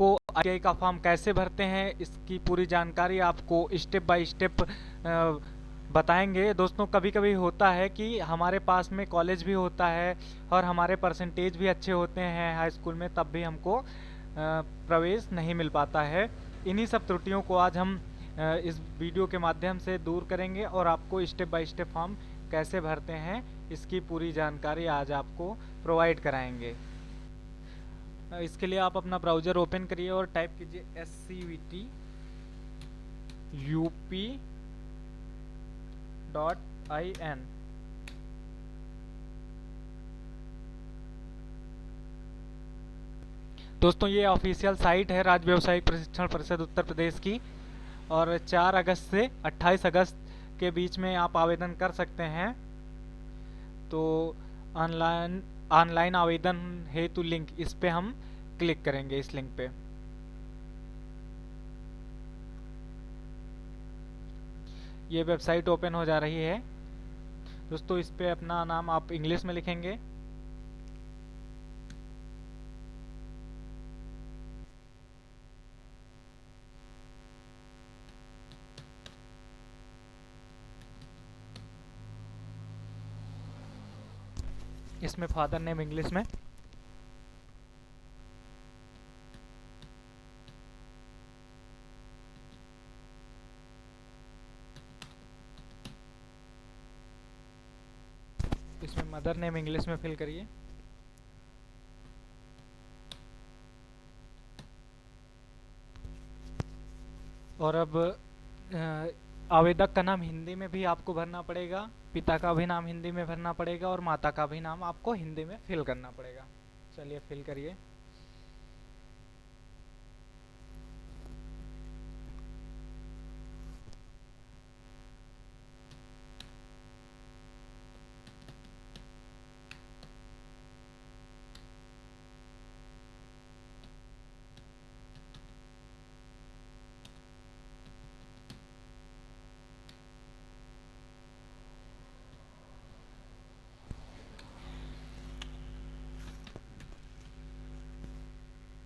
आपको आरटीआई का फॉर्म कैसे भरते हैं इसकी पूरी जानकारी आपको स्टेप बाय स्टेप बताएंगे। दोस्तों कभी कभी होता है कि हमारे पास में कॉलेज भी होता है और हमारे परसेंटेज भी अच्छे होते हैं हाई स्कूल में, तब भी हमको प्रवेश नहीं मिल पाता है। इन्हीं सब त्रुटियों को आज हम इस वीडियो के माध्यम से दूर करेंगे और आपको स्टेप बाय स्टेप फॉर्म कैसे भरते हैं इसकी पूरी जानकारी आज आपको प्रोवाइड कराएंगे। इसके लिए आप अपना ब्राउज़र ओपन करिए और टाइप कीजिए scvt.up.in। दोस्तों ये ऑफिशियल साइट है राज्य व्यावसायिक प्रशिक्षण परिषद उत्तर प्रदेश की, और 4 अगस्त से 28 अगस्त के बीच में आप आवेदन कर सकते हैं। तो ऑनलाइन आवेदन हेतु लिंक, इस पे हम क्लिक करेंगे, इस लिंक पे। ये वेबसाइट ओपन हो जा रही है। दोस्तों इस पे अपना नाम आप इंग्लिश में लिखेंगे। इसमें फादर नेम इंग्लिश में, इसमें मदर नेम इंग्लिश में फिल करिए। और अब आवेदक का नाम हिंदी में भी आपको भरना पड़ेगा, पिता का भी नाम हिंदी में भरना पड़ेगा और माता का भी नाम आपको हिंदी में फिल करना पड़ेगा। चलिए फिल करिए।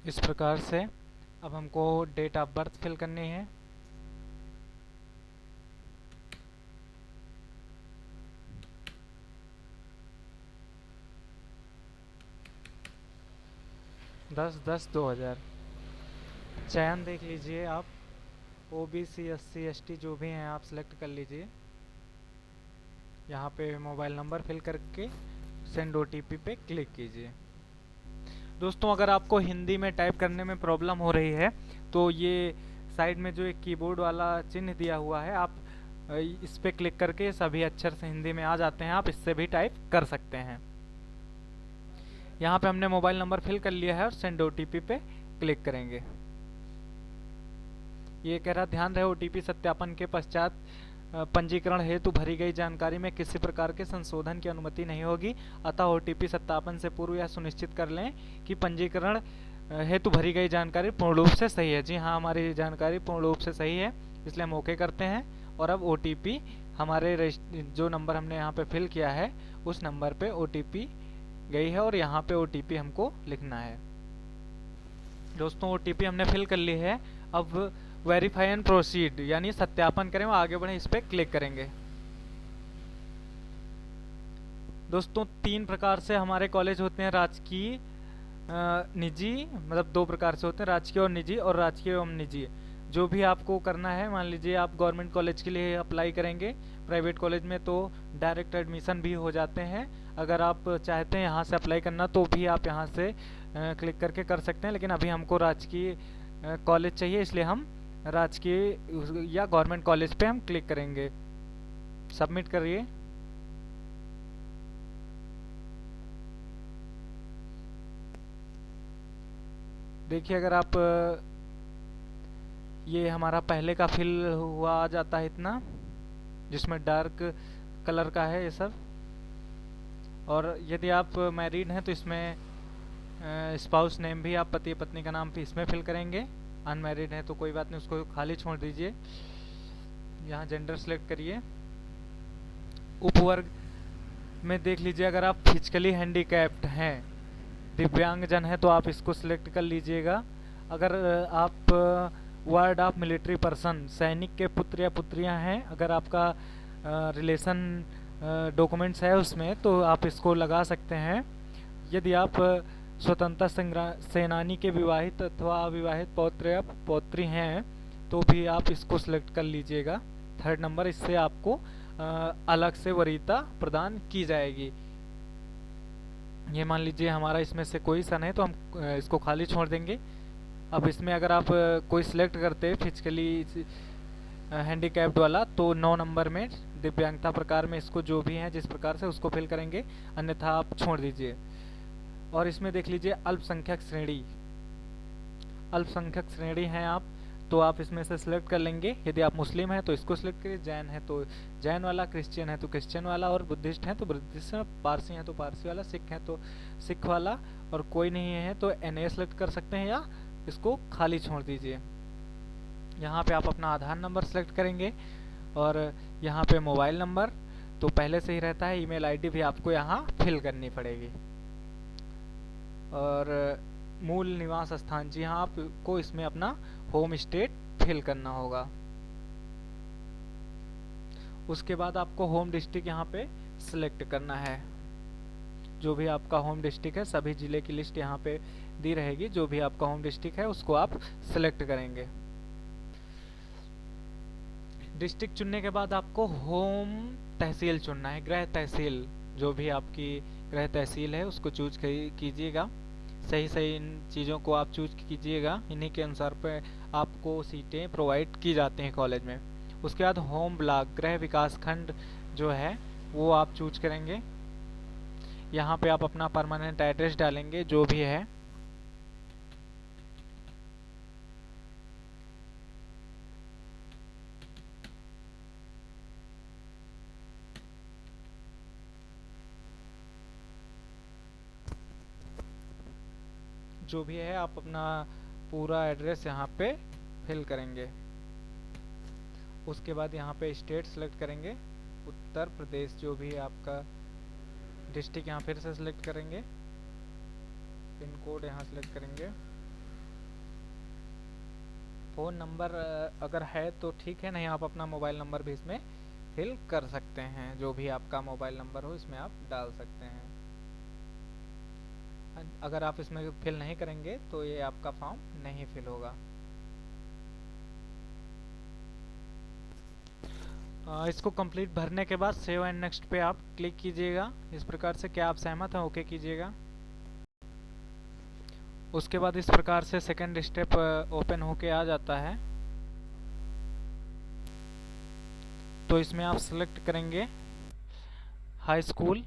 इस प्रकार से अब हमको डेट ऑफ बर्थ फिल करनी है। दस 2000। चयन देख लीजिए आप, ओबीसी SC ST जो भी हैं आप सिलेक्ट कर लीजिए। यहाँ पे मोबाइल नंबर फिल करके सेंड OTP पे क्लिक कीजिए। दोस्तों अगर आपको हिंदी में टाइप करने में प्रॉब्लम हो रही है तो ये साइड में जो एक कीबोर्ड वाला चिन्ह दिया हुआ है, आप इस पे क्लिक करके सभी अक्षर से हिंदी में आ जाते हैं, आप इससे भी टाइप कर सकते हैं। यहाँ पे हमने मोबाइल नंबर फिल कर लिया है और सेंड OTP पे क्लिक करेंगे। ये कह रहा ध्यान रहे OTP सत्यापन के पश्चात पंजीकरण हेतु भरी गई जानकारी में किसी प्रकार के संशोधन की अनुमति नहीं होगी, अतः OTP सत्यापन से पूर्व यह सुनिश्चित कर लें कि पंजीकरण हेतु भरी गई जानकारी पूर्ण रूप से सही है। जी हाँ, हमारी जानकारी पूर्ण रूप से सही है, इसलिए हम ओके करते हैं। और अब OTP हमारे जो नंबर हमने यहाँ पे फिल किया है उस नंबर पे OTP गई है और यहाँ पे OTP हमको लिखना है। दोस्तों OTP हमने फिल कर ली है। अब वेरीफाई एंड प्रोसीड यानी सत्यापन करें और आगे बढ़े, इस पे क्लिक करेंगे। दोस्तों 3 प्रकार से हमारे कॉलेज होते हैं, राजकीय निजी, मतलब 2 प्रकार से होते हैं, राजकीय और निजी, और राजकीय एवं निजी। जो भी आपको करना है, मान लीजिए आप गवर्नमेंट कॉलेज के लिए अप्लाई करेंगे, प्राइवेट कॉलेज में तो डायरेक्ट एडमिशन भी हो जाते हैं। अगर आप चाहते हैं यहाँ से अप्लाई करना तो भी आप यहाँ से क्लिक करके कर सकते हैं, लेकिन अभी हमको राजकीय कॉलेज चाहिए, इसलिए हम राजकीय या गवर्नमेंट कॉलेज पे हम क्लिक करेंगे। सबमिट करिए। देखिए अगर आप ये हमारा पहले का फिल हुआ आ जाता है इतना, जिसमें डार्क कलर का है ये सब। और यदि आप मैरिड हैं तो इसमें स्पाउस नेम भी आप पति पत्नी का नाम भी इसमें फिल करेंगे। अनमैरिड है तो कोई बात नहीं, उसको खाली छोड़ दीजिए। यहाँ जेंडर सेलेक्ट करिए। उपवर्ग में देख लीजिए, अगर आप फिजिकली हैंडीकैप्ड हैं, दिव्यांगजन है, तो आप इसको सिलेक्ट कर लीजिएगा। अगर आप वार्ड ऑफ मिलिट्री पर्सन, सैनिक के पुत्र या पुत्रियां हैं, अगर आपका रिलेशन डॉक्यूमेंट्स है उसमें, तो आप इसको लगा सकते हैं। यदि आप स्वतंत्रता संग्राम सेनानी के विवाहित अथवा अविवाहित पौत्र या पौत्री हैं तो भी आप इसको सिलेक्ट कर लीजिएगा। थर्ड नंबर, इससे आपको अलग से वरीयता प्रदान की जाएगी। ये मान लीजिए हमारा इसमें से कोई सन है तो हम इसको खाली छोड़ देंगे। अब इसमें अगर आप कोई सिलेक्ट करते हैं फिजिकली हैंडीकैप्ड वाला, तो 9 नंबर में दिव्यांगता प्रकार में इसको जो भी है जिस प्रकार से उसको फिल करेंगे, अन्यथा आप छोड़ दीजिए। और इसमें देख लीजिए अल्पसंख्यक श्रेणी, अल्पसंख्यक श्रेणी हैं आप, तो आप इसमें से सिलेक्ट कर लेंगे। यदि आप मुस्लिम हैं तो इसको सिलेक्ट करिए, जैन है तो जैन वाला, क्रिश्चियन है तो क्रिश्चियन वाला, और बुद्धिस्ट हैं तो बुद्धिस्ट, पारसी हैं तो पारसी वाला, सिख हैं तो सिख वाला, और कोई नहीं है तो एनए सिलेक्ट कर सकते हैं या इसको खाली छोड़ दीजिए। यहाँ पे आप अपना आधार नंबर सेलेक्ट करेंगे और यहाँ पे मोबाइल नंबर तो पहले से ही रहता है, ईमेल आईडी भी आपको यहाँ फिल करनी पड़ेगी। और मूल निवास स्थान, जी हाँ, आपको इसमें अपना होम स्टेट फिल करना होगा। उसके बाद आपको होम डिस्ट्रिक्ट यहाँ पे सिलेक्ट करना है। जो भी आपका होम डिस्ट्रिक्ट है, सभी जिले की लिस्ट यहाँ पे दी रहेगी। जो भी आपका होम डिस्ट्रिक्ट है उसको आप सिलेक्ट करेंगे। डिस्ट्रिक्ट चुनने के बाद आपको होम तहसील चुनना है, गृह तहसील। जो भी आपकी गृह तहसील है उसको चूज कीजिएगा। सही सही इन चीज़ों को आप चूज कीजिएगा, इन्हीं के अनुसार पे आपको सीटें प्रोवाइड की जाती हैं कॉलेज में। उसके बाद होम ब्लॉक, गृह विकास खंड जो है वो आप चूज करेंगे। यहाँ पे आप अपना परमानेंट एड्रेस डालेंगे जो भी है। जो भी है आप अपना पूरा एड्रेस यहाँ पे फिल करेंगे। उसके बाद यहाँ पे स्टेट सेलेक्ट करेंगे, उत्तर प्रदेश। जो भी है आपका डिस्ट्रिक्ट यहाँ फिर से सिलेक्ट करेंगे, पिन कोड यहाँ सिलेक्ट करेंगे। फ़ोन नंबर अगर है तो ठीक है, नहीं आप अपना मोबाइल नंबर भी इसमें फिल कर सकते हैं। जो भी आपका मोबाइल नंबर हो इसमें आप डाल सकते हैं। अगर आप इसमें फिल नहीं करेंगे तो ये आपका फॉर्म नहीं फिल होगा। इसको कंप्लीट भरने के बाद सेव एंड नेक्स्ट पे आप क्लिक कीजिएगा। इस प्रकार से, क्या आप सहमत हैं? ओके कीजिएगा। उसके बाद इस प्रकार से सेकंड स्टेप ओपन होके आ जाता है। तो इसमें आप सिलेक्ट करेंगे हाई स्कूल,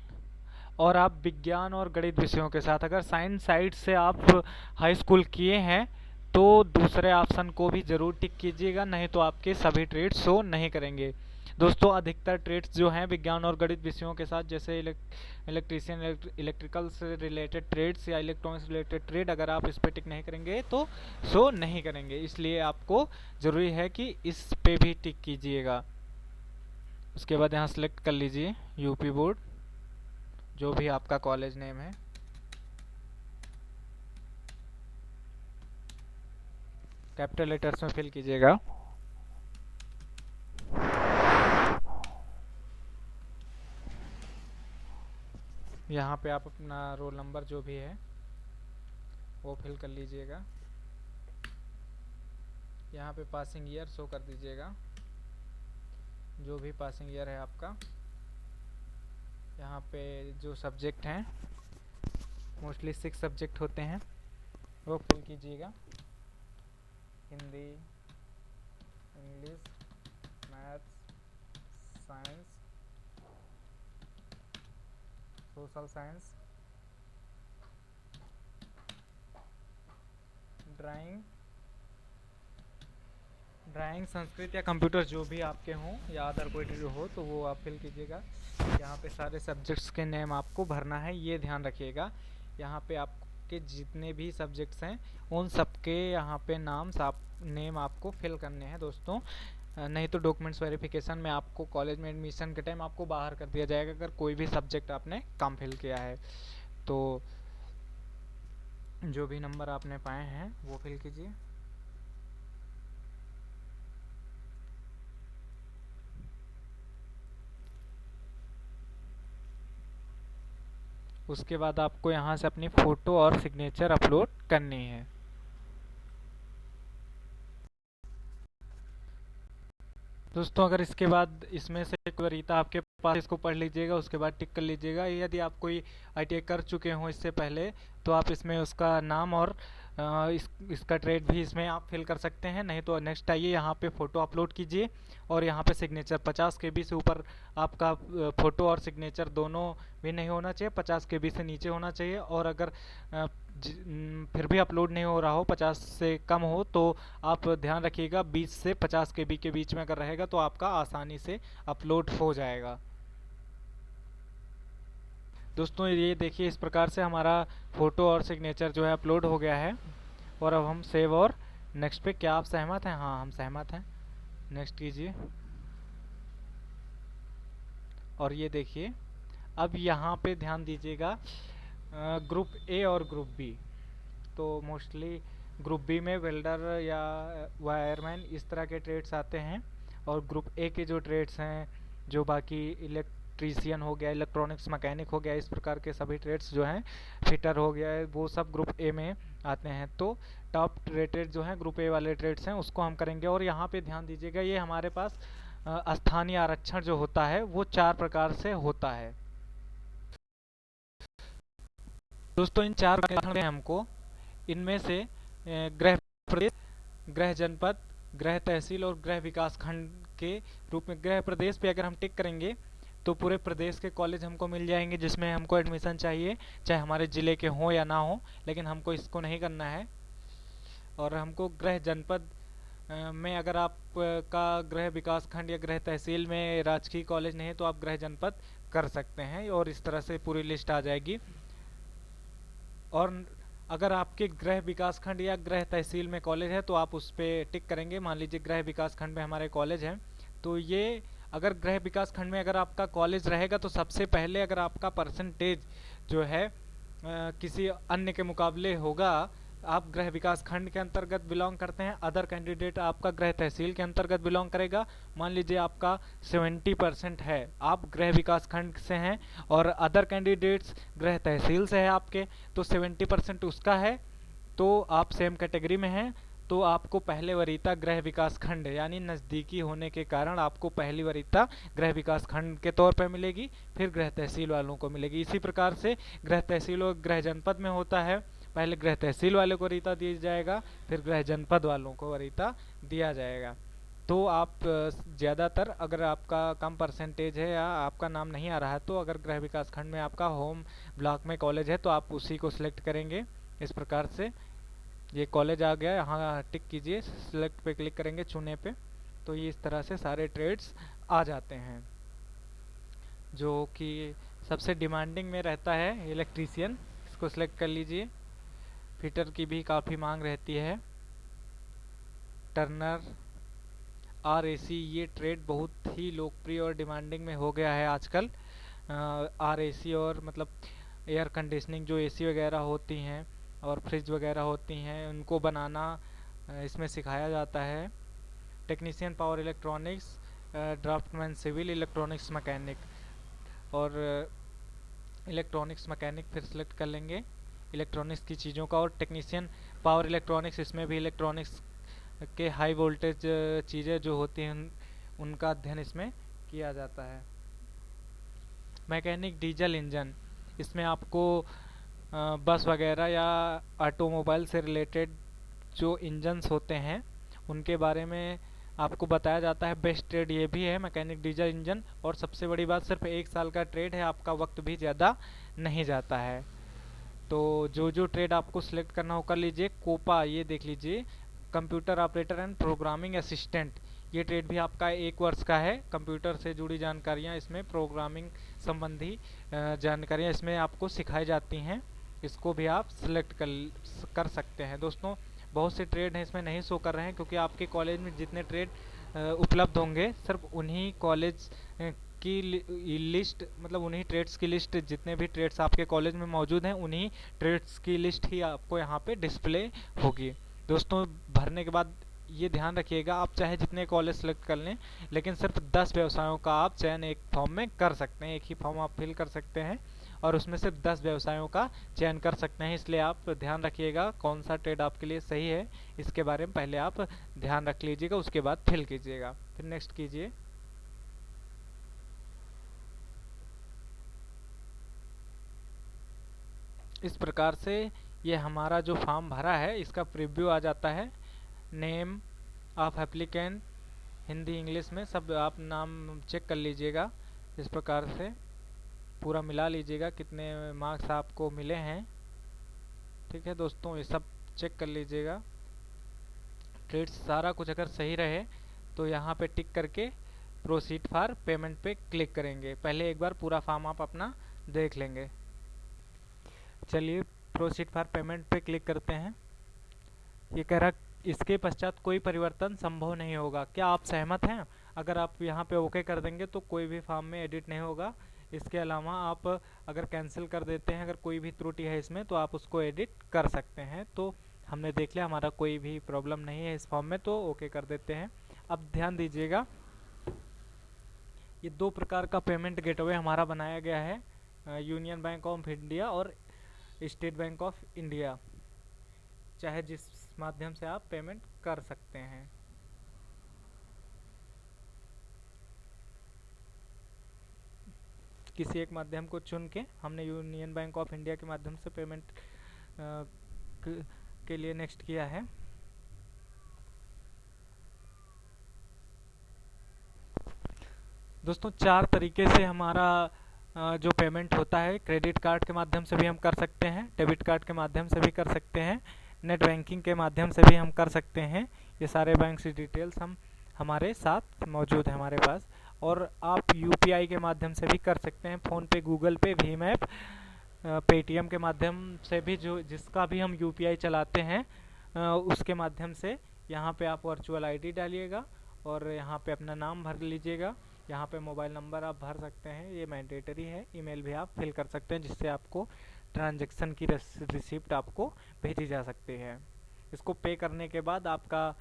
और आप विज्ञान और गणित विषयों के साथ, अगर साइंस साइड से आप हाई स्कूल किए हैं तो दूसरे ऑप्शन को भी जरूर टिक कीजिएगा, नहीं तो आपके सभी ट्रेड्स शो नहीं करेंगे। दोस्तों, अधिकतर ट्रेड्स जो हैं विज्ञान और गणित विषयों के साथ, जैसे इलेक्ट्रीशियन, इलेक्ट्रिकल से रिलेटेड ट्रेड्स या इलेक्ट्रॉनिक्स रिलेटेड ट्रेड, अगर आप इस पे टिक नहीं करेंगे तो शो नहीं करेंगे। इसलिए आपको ज़रूरी है कि इस पे भी टिक कीजिएगा। उसके बाद यहाँ सेलेक्ट कर लीजिए यूपी बोर्ड, जो भी आपका कॉलेज नेम है। कैपिटल लेटर्स में फिल कीजिएगा। यहाँ पे आप अपना रोल नंबर जो भी है वो फिल कर लीजिएगा। यहाँ पे पासिंग ईयर शो कर दीजिएगा, जो भी पासिंग ईयर है आपका। यहाँ पे जो सब्जेक्ट हैं, मोस्टली 6 सब्जेक्ट होते हैं, वो फिल कीजिएगा। Hindi, English, maths, science, social science, drawing, Sanskrit या कंप्यूटर, जो भी आपके हों या अदर कोई हो तो वो आप फिल कीजिएगा। यहाँ पे सारे सब्जेक्ट्स के नेम आपको भरना है, ये ध्यान रखिएगा। यहाँ पे आपके जितने भी सब्जेक्ट्स हैं उन सबके यहाँ पे नेम आपको फिल करने हैं दोस्तों। नहीं तो डॉक्यूमेंट्स वेरिफिकेशन में आपको कॉलेज में एडमिशन के टाइम आपको बाहर कर दिया जाएगा अगर कोई भी सब्जेक्ट आपने कम फिल किया है। तो जो भी नंबर आपने पाए हैं वो फिल कीजिए। उसके बाद आपको यहाँ से अपनी फ़ोटो और सिग्नेचर अपलोड करनी है। दोस्तों अगर इसके बाद इसमें से कोई वरीयता आपके पास, इसको पढ़ लीजिएगा, उसके बाद टिक कर लीजिएगा। यदि आप कोई ITI कर चुके हों इससे पहले तो आप इसमें उसका नाम और इसका ट्रेड भी इसमें आप फिल कर सकते हैं। नहीं तो नेक्स्ट आइए, यहाँ पे फ़ोटो अपलोड कीजिए और यहाँ पे सिग्नेचर 50 KB से ऊपर आपका फ़ोटो और सिग्नेचर दोनों भी नहीं होना चाहिए, 50 KB से नीचे होना चाहिए। और अगर फिर भी अपलोड नहीं हो रहा हो, 50 से कम हो, तो आप ध्यान रखिएगा 20 से 50 KB के बीच में अगर रहेगा तो आपका आसानी से अपलोड हो जाएगा। दोस्तों ये देखिए, इस प्रकार से हमारा फ़ोटो और सिग्नेचर जो है अपलोड हो गया है। और अब हम सेव और नेक्स्ट पे, क्या आप सहमत हैं? हाँ, हम सहमत हैं। नेक्स्ट कीजिए। और ये देखिए, अब यहाँ पे ध्यान दीजिएगा, ग्रुप ए और ग्रुप बी। तो मोस्टली ग्रुप बी में वेल्डर या वायरमैन इस तरह के ट्रेड्स आते हैं, और ग्रुप ए के जो ट्रेड्स हैं, जो बाकी इलेक्ट्रीशियन हो गया, इलेक्ट्रॉनिक्स मैकेनिक हो गया, इस प्रकार के सभी ट्रेड्स जो हैं, फिटर हो गया है, वो सब ग्रुप ए में आते हैं। तो टॉप रेटेड जो हैं ग्रुप ए वाले ट्रेड्स हैं उसको हम करेंगे। और यहाँ पे ध्यान दीजिएगा, ये हमारे पास स्थानीय आरक्षण जो होता है वो 4 प्रकार से होता है। दोस्तों इन 4 आरक्षण में हमको इनमें से गृह प्रदेश, गृह जनपद, गृह तहसील और गृह विकास खंड के रूप में, गृह प्रदेश पे अगर हम टिक करेंगे तो पूरे प्रदेश के कॉलेज हमको मिल जाएंगे जिसमें हमको एडमिशन चाहिए, चाहे हमारे ज़िले के हों या ना हो, लेकिन हमको इसको नहीं करना है। और हमको गृह जनपद में, अगर आप का गृह विकास खंड या गृह तहसील में राजकीय कॉलेज नहीं है तो आप गृह जनपद कर सकते हैं, और इस तरह से पूरी लिस्ट आ जाएगी। और अगर आपके गृह विकास खंड या गृह तहसील में कॉलेज है तो आप उस पर टिक करेंगे। मान लीजिए गृह विकास खंड में हमारे कॉलेज हैं, तो ये अगर गृह विकास खंड में अगर आपका कॉलेज रहेगा तो सबसे पहले अगर आपका परसेंटेज जो है किसी अन्य के मुकाबले होगा, आप गृह विकास खंड के अंतर्गत बिलोंग करते हैं, अदर कैंडिडेट आपका गृह तहसील के अंतर्गत बिलोंग करेगा। मान लीजिए आपका 70% है, आप गृह विकास खंड से हैं, और अदर कैंडिडेट्स गृह तहसील से है आपके, तो 70% उसका है, तो आप सेम कैटेगरी में हैं, तो आपको पहले वरीयता गृह विकास खंड यानी नज़दीकी होने के कारण आपको पहली वरीयता गृह विकास खंड के तौर पर मिलेगी, फिर गृह तहसील वालों को मिलेगी। इसी प्रकार से गृह तहसील और गृह जनपद में होता है, पहले गृह तहसील वाले को वरीयता दिया जाएगा, फिर गृह जनपद वालों को वरीयता दिया जाएगा। तो आप ज़्यादातर, अगर आपका कम परसेंटेज है या आपका नाम नहीं आ रहा है, तो अगर गृह विकास खंड में आपका होम ब्लॉक में कॉलेज है तो आप उसी को सिलेक्ट करेंगे। इस प्रकार से ये कॉलेज आ गया, यहाँ टिक कीजिए, सिलेक्ट पे क्लिक करेंगे, चुने पे, तो ये इस तरह से सारे ट्रेड्स आ जाते हैं। जो कि सबसे डिमांडिंग में रहता है इलेक्ट्रीशियन, इसको सिलेक्ट कर लीजिए। फिटर की भी काफ़ी मांग रहती है। टर्नर, RAC, ये ट्रेड बहुत ही लोकप्रिय और डिमांडिंग में हो गया है आजकल। RAC और मतलब एयर कंडीशनिंग, जो AC वगैरह होती हैं और फ्रिज वगैरह होती हैं, उनको बनाना इसमें सिखाया जाता है। Technician power electronics, draftman civil, electronics mechanic, और इलेक्ट्रॉनिक्स मैकेनिक फिर सेलेक्ट कर लेंगे इलेक्ट्रॉनिक्स की चीज़ों का। और टेक्नीशियन पावर इलेक्ट्रॉनिक्स, इसमें भी इलेक्ट्रॉनिक्स के हाई वोल्टेज चीज़ें जो होती हैं उनका अध्ययन इसमें किया जाता है। मैकेनिक डीजल इंजन, इसमें आपको बस वगैरह या ऑटोमोबाइल से रिलेटेड जो इंजन्स होते हैं उनके बारे में आपको बताया जाता है। बेस्ट ट्रेड ये भी है मैकेनिक डीजल इंजन, और सबसे बड़ी बात, सिर्फ 1 साल का ट्रेड है, आपका वक्त भी ज़्यादा नहीं जाता है। तो जो ट्रेड आपको सिलेक्ट करना हो कर लीजिए। कोपा, ये देख लीजिए, computer operator and programming assistant, ये ट्रेड भी आपका 1 वर्ष का है। कंप्यूटर से जुड़ी जानकारियाँ इसमें, प्रोग्रामिंग संबंधी जानकारियाँ इसमें आपको सिखाई जाती हैं, इसको भी आप सिलेक्ट कर सकते हैं। दोस्तों बहुत से ट्रेड हैं इसमें नहीं शो कर रहे हैं, क्योंकि आपके कॉलेज में जितने ट्रेड उपलब्ध होंगे सिर्फ उन्हीं कॉलेज की लिस्ट, मतलब उन्हीं ट्रेड्स की लिस्ट, जितने भी ट्रेड्स आपके कॉलेज में मौजूद हैं उन्हीं ट्रेड्स की लिस्ट ही आपको यहाँ पे डिस्प्ले होगी। दोस्तों भरने के बाद ये ध्यान रखिएगा, आप चाहे जितने कॉलेज सेलेक्ट कर लें, लेकिन सिर्फ 10 व्यवसायों का आप चयन एक फॉर्म में कर सकते हैं। एक ही फॉर्म आप फिल कर सकते हैं और उसमें सिर्फ 10 व्यवसायों का चयन कर सकते हैं। इसलिए आप ध्यान रखिएगा कौन सा ट्रेड आपके लिए सही है, इसके बारे में पहले आप ध्यान रख लीजिएगा, उसके बाद फिल कीजिएगा। फिर नेक्स्ट कीजिए। इस प्रकार से ये हमारा जो फॉर्म भरा है इसका प्रीव्यू आ जाता है। Name of applicant, Hindi English में सब आप नाम चेक कर लीजिएगा। इस प्रकार से पूरा मिला लीजिएगा कितने मार्क्स आपको मिले हैं। ठीक है दोस्तों, ये सब चेक कर लीजिएगा। ट्रेड्स सारा कुछ अगर सही रहे तो यहाँ पे टिक करके प्रोसीड फॉर पेमेंट पे क्लिक करेंगे। पहले एक बार पूरा फॉर्म आप अपना देख लेंगे। चलिए प्रोसीड फॉर पेमेंट पे क्लिक करते हैं। ये कह रहा इसके पश्चात कोई परिवर्तन संभव नहीं होगा, क्या आप सहमत हैं? अगर आप यहाँ पे ओके कर देंगे तो कोई भी फॉर्म में एडिट नहीं होगा। इसके अलावा आप अगर कैंसिल कर देते हैं, अगर कोई भी त्रुटि है इसमें, तो आप उसको एडिट कर सकते हैं। तो हमने देख लिया हमारा कोई भी प्रॉब्लम नहीं है इस फॉर्म में, तो ओके कर देते हैं। अब ध्यान दीजिएगा, ये दो प्रकार का पेमेंट गेटवे हमारा बनाया गया है, यूनियन बैंक ऑफ इंडिया और स्टेट बैंक ऑफ इंडिया, चाहे जिस माध्यम से आप पेमेंट कर सकते हैं। किसी एक माध्यम को चुन के हमने यूनियन बैंक ऑफ इंडिया के माध्यम से पेमेंट के लिए नेक्स्ट किया है। दोस्तों 4 तरीके से हमारा जो पेमेंट होता है, क्रेडिट कार्ड के माध्यम से भी हम कर सकते हैं, डेबिट कार्ड के माध्यम से भी कर सकते हैं, नेट बैंकिंग के माध्यम से भी हम कर सकते हैं। ये सारे बैंक की डिटेल्स हमारे साथ मौजूद है हमारे पास। और आप यूपीआई के माध्यम से भी कर सकते हैं, फ़ोन पे, गूगल पे, भीम ऐप, पेटीएम के माध्यम से भी, जो जिसका भी हम यूपीआई चलाते हैं उसके माध्यम से। यहाँ पे आप वर्चुअल आईडी डालिएगा और यहाँ पे अपना नाम भर लीजिएगा। यहाँ पे मोबाइल नंबर आप भर सकते हैं, ये मैंडेटरी है। ईमेल भी आप फिल कर सकते हैं जिससे आपको ट्रांजैक्शन की रिसिप्ट आपको भेजी जा सकती है। इसको पे करने के बाद आपका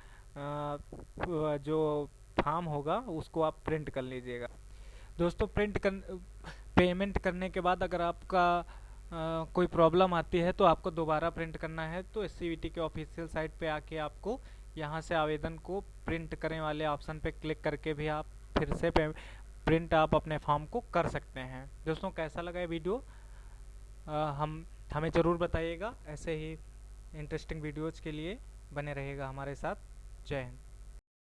जो फॉर्म होगा उसको आप प्रिंट कर लीजिएगा। दोस्तों पेमेंट करने के बाद अगर आपका कोई प्रॉब्लम आती है तो आपको दोबारा प्रिंट करना है, तो एससीबीटी के ऑफिशियल साइट पे आके आपको यहाँ से आवेदन को प्रिंट करें वाले ऑप्शन पे क्लिक करके भी आप फिर से प्रिंट आप अपने फॉर्म को कर सकते हैं। दोस्तों कैसा लगा ये वीडियो हमें ज़रूर बताइएगा। ऐसे ही इंटरेस्टिंग वीडियोज़ के लिए बने रहिएगा हमारे साथ। जय हिंद।